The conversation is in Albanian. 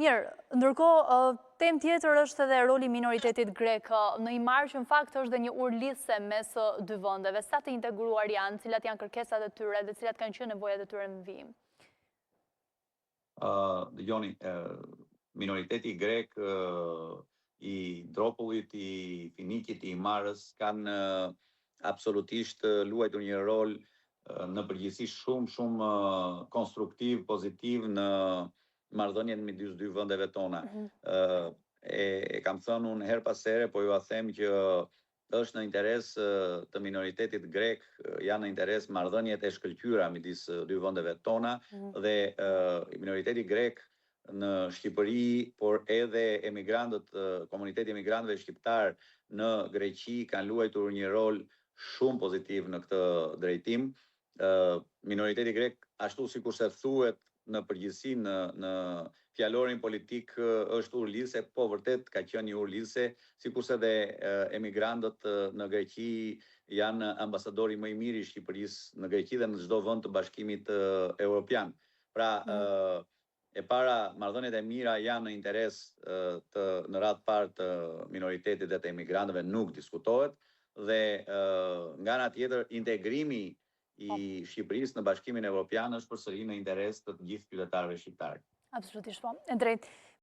Mirë, ndërkohë, temë tjetër është edhe roli minoritetit grek në Imar, që në fakt është dhe një urlidhse mes dy vendeve. Sa të integruar janë, cilat janë kërkesat e tyre dhe cilat kanë qenë nevojat e tyre në vijim? Dëgjoni, minoriteti grek i Dropullit, i Finikit, i Imarës kanë absolutisht luajtur një rol në përgjithësi shumë konstruktiv, pozitiv në marrëdhënien midis dy vendeve tona. E kam thënë unë her pas here, po ju a them që është në interes të minoritetit grek, janë në interes marrëdhëniet e shkëlqyera midis dy vendeve tona dhe minoriteti grek në Shqipëri, por edhe komuniteti emigrantëve shqiptar në Greqi kanë luajtur një rol shumë pozitiv në këtë drejtim. Minoriteti grek, ashtu sikurse thuhet në përgjithësi në fjalorin politik, është urlidhse, po vërtet ka qenë një urlidhse, sikurse dhe emigrantët në Greqi janë ambasadori më i mirë i Shqipërisë në Greqi dhe në çdo vend të Bashkimit Evropian. Pra, e para, marrëdhëniet e mira janë në interes në radhë parë të minoritetit dhe të emigrantëve, nuk diskutohet, dhe nga ana tjetër integrimi i Shqipërisë në Bashkimin Evropian është përsëri në interes të gjithë qytetarëve shqiptar. Absolutisht po. E drejtë.